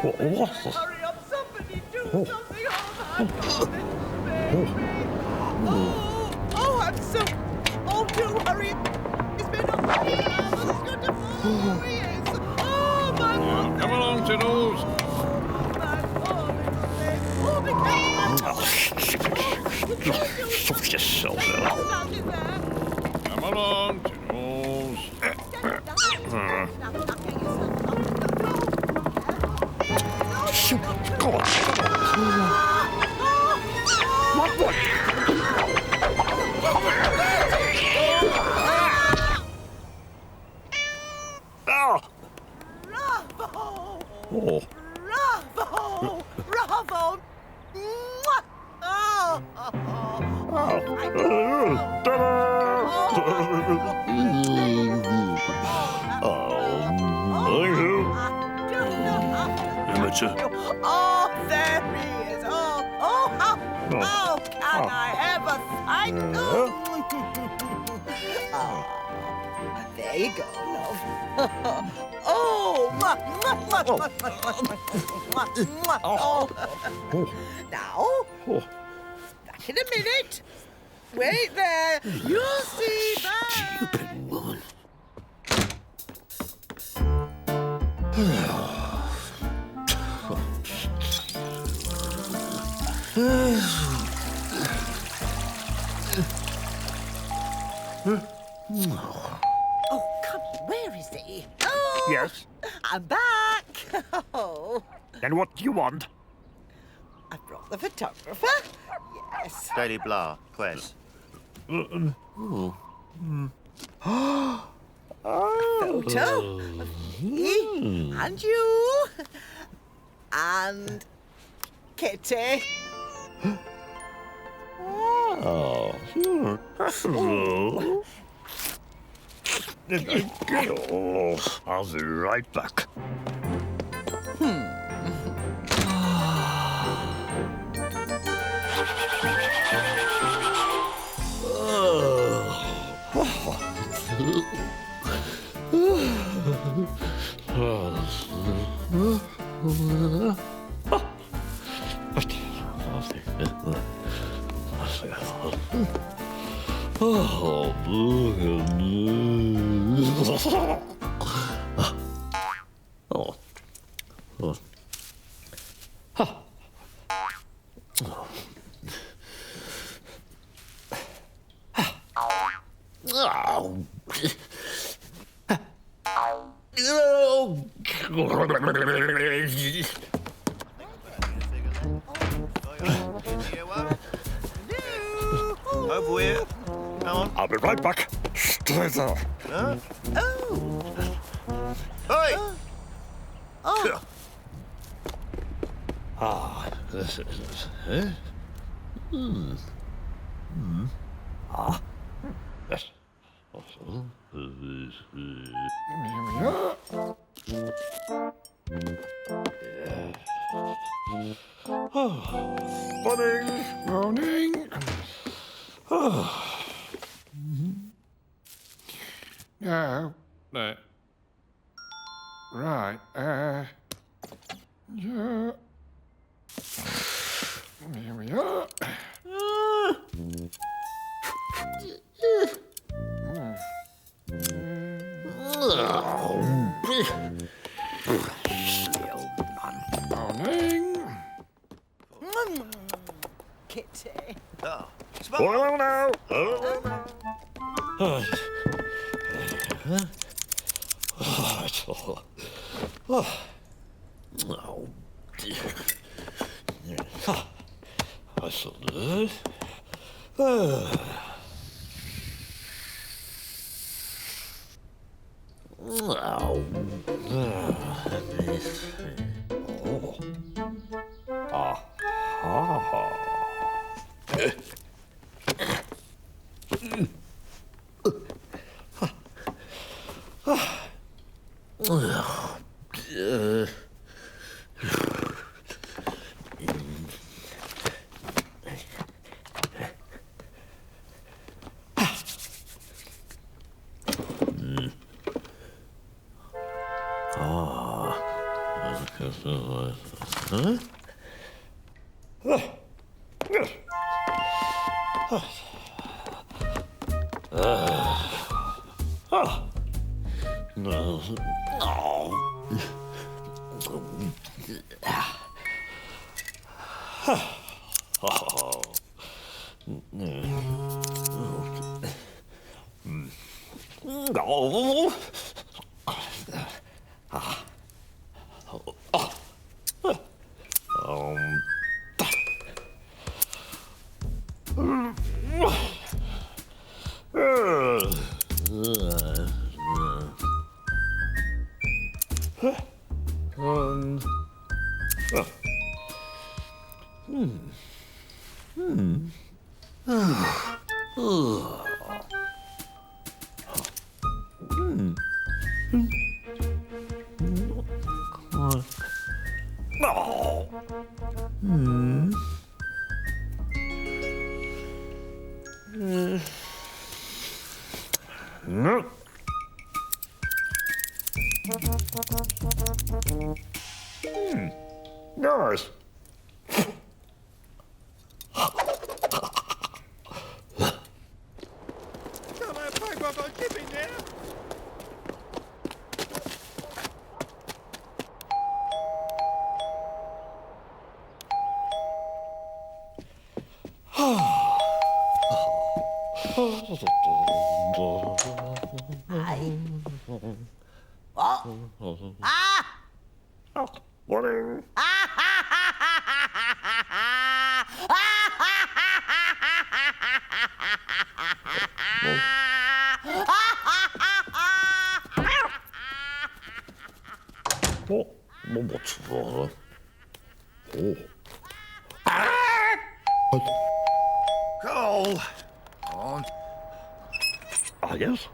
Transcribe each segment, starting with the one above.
Hurry up, somebody do something. Oh, my baby. Oh, I'm so... Oh, do hurry. He's been up here. He's going to fall. Oh, he is. Oh, my poor Come along, Tiddles. Oh, my poor little thing. Oh, be careful. Sort yourself out. Standing there. Come along, Tiddles. Go on. What? Bravo! Oh. Bravo! Bravo! Mwah! Oh! Amateur. Oh, there he is! How can I ever thank you? There you go, love. Oh, mwah, mwah, mwah, mwah, mwah, mwah, mwah. Oh. Now, back in a minute. Wait there. You'll see that. Stupid woman. Oh, come on. Where is he? Oh, Yes? I'm back. Oh, Then what do you want? I brought the photographer. Yes. Daily Blah, Quez. Photo of me and you and Kitty. Oh, sure. Hello. I'll be right back. Over here. Come on. I'll be right back. Stay there. Huh? Oh. Hey! Oh. This is it. Yes. Morning. No. No. Right. Yeah. Here we are. Still none. Morning. Kitty. Oh. Hello now. Hello now. Oh, dear. I shall do it. Nice. Come on, pipe up on chipping there. Morning. what's wrong? Cole! On. Yes?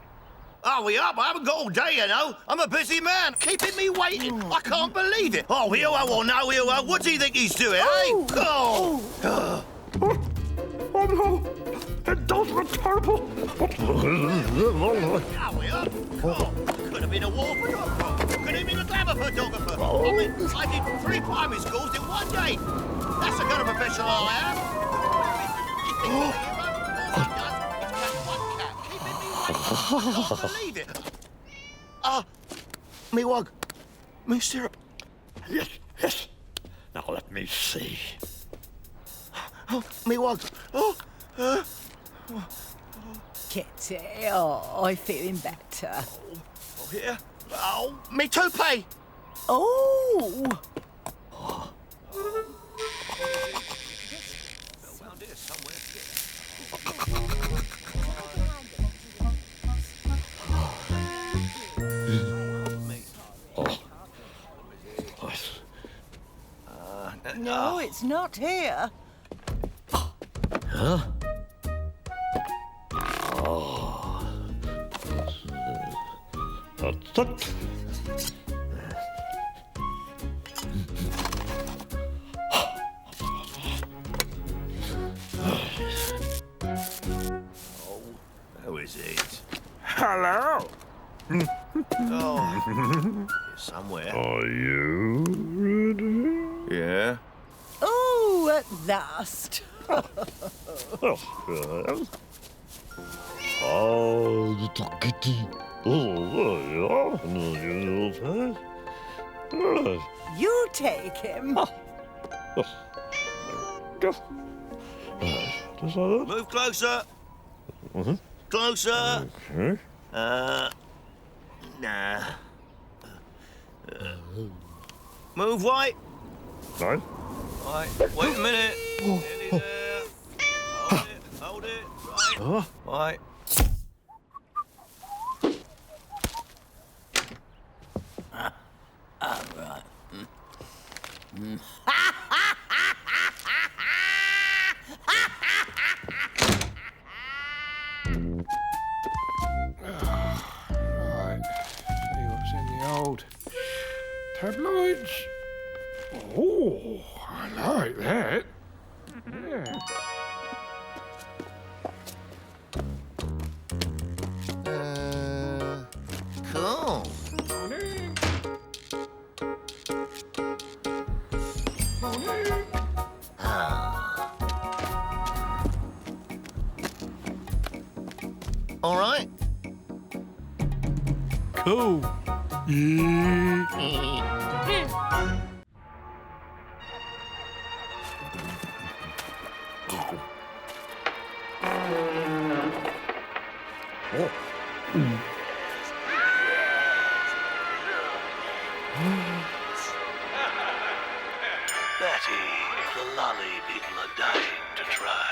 Oh, we up? I haven't got all day, you know. I'm a busy man. Keeping me waiting. I can't believe it. Oh, here I will now, here I. What do you think he's doing, eh? Cole! Oh no! It does look terrible! Now we up? Cole! Could have been a war photographer. Could have been a glamour photographer. I mean, I did 3 primary schools in one day. That's the kind of professional I am. You think he's a hero? All he does is catch one cat. Keeping me waiting. I can't believe it. Me wug. Me syrup. Yes, yes. Now let me see. Oh, me wug. Oh, Kitty, oh, I'm feeling better. oh, here. Oh, me toupee. Oh, Around here somewhere. no, it's not here. Huh? That's it. Who is it? Hello. Oh, somewhere. Are you ready? Yeah. Oh, at last. Oh, yes. Oh, the kitty. Oh, yeah. You take him. Just like that. Move closer. Mhm. Closer. Okay. Nah. Move right. Nice. Right. Wait a minute. Nearly there. Hold it. Hold it. Right. Right. Right. Right. See what's in the old tabloids. Oh, I like that. Yeah. Cool. Morning. All right. Cool. Betty, the lolly people are dying to try.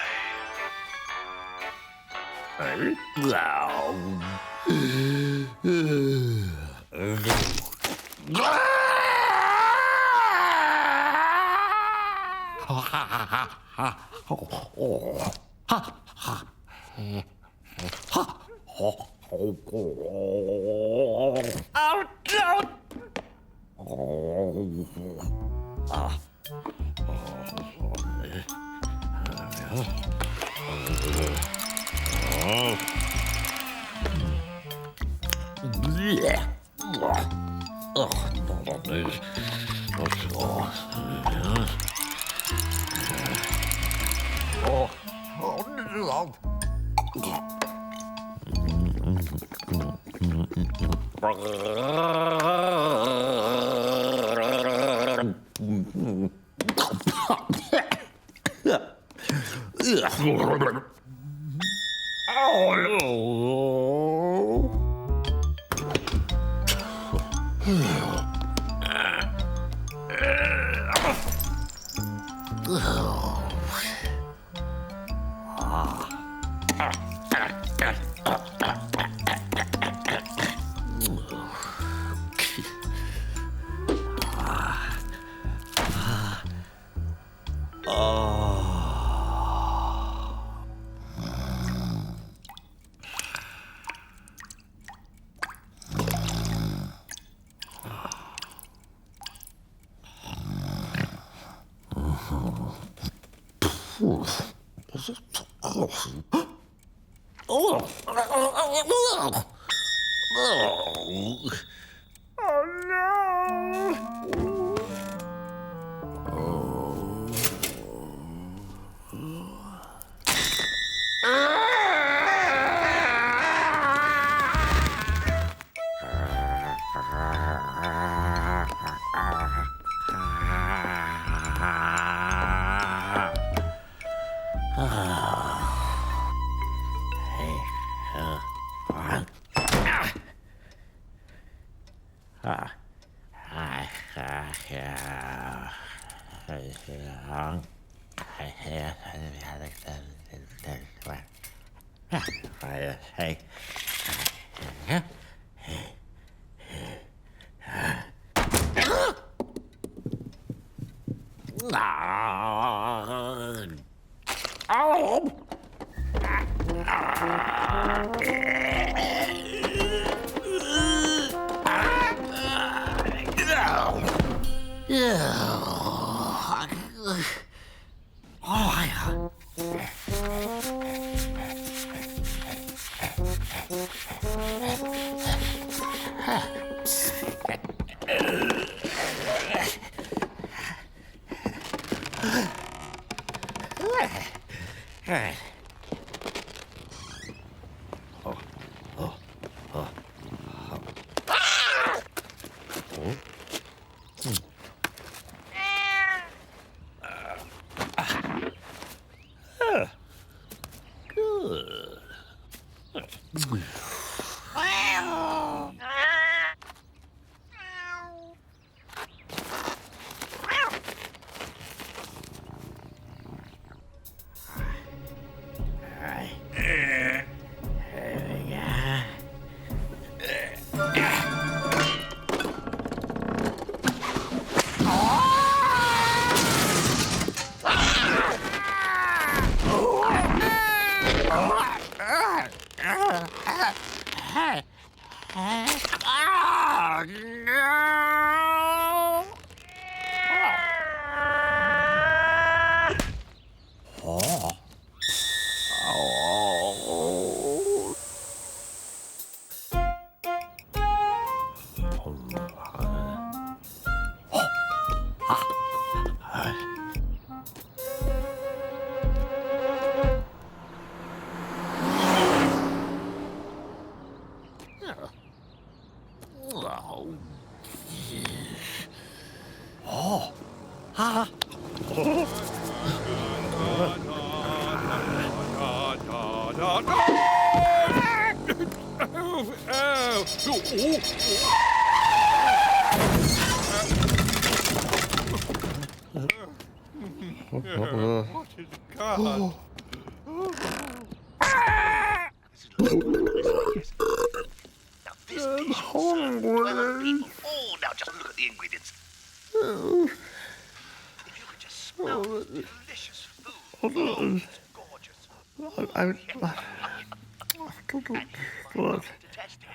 What is God? Now, this dish will serve 12 people. Oh, now just look at the ingredients. If you could just smell this delicious food. Oh, it's gorgeous. And you want to test it.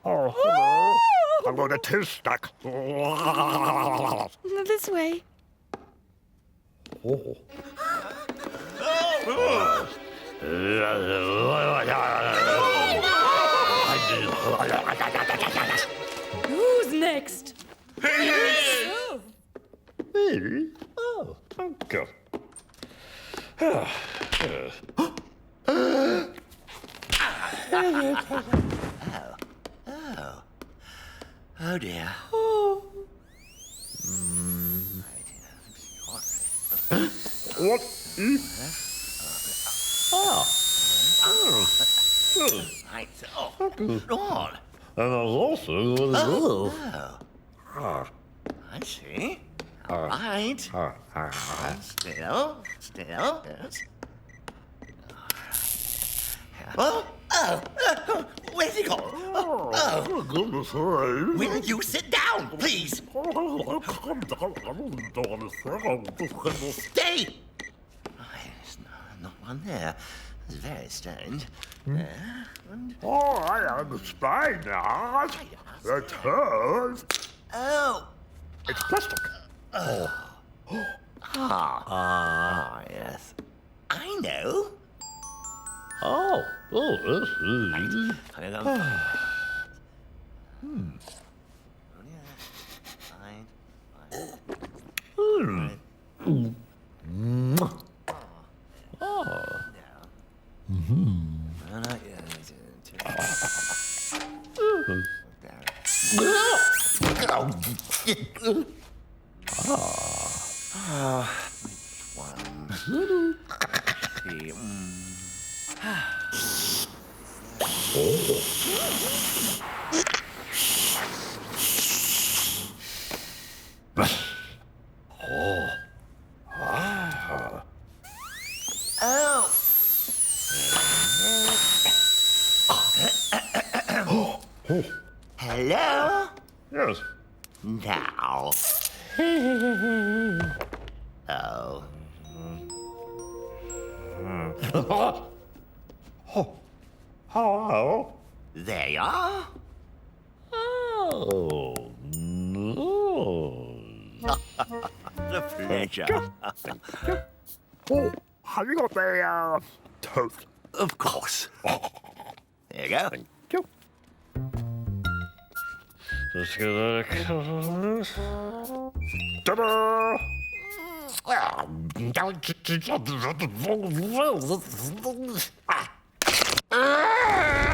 Oh, hello. I'm going to taste snack. This way. Oh. Who's next? Oh. Me? Oh, thank you. Oh dear. What? Right. Oh, Ron. And there's also... I see. All right. Still. Yes. Where's he gone? For goodness sake. Will you sit down, please? Calm down. Stay! There's not one there. It's very strange. There, and... Oh, I understand now. It's hers. Oh! It's plastic. Yes. I know. Oh, this is... Hello? Yes. Now. Oh. Hello. There you are. pleasure. Oh, have you got the toast? Of course. There you go. Thank you. Let's get that. Ta-da! Ah.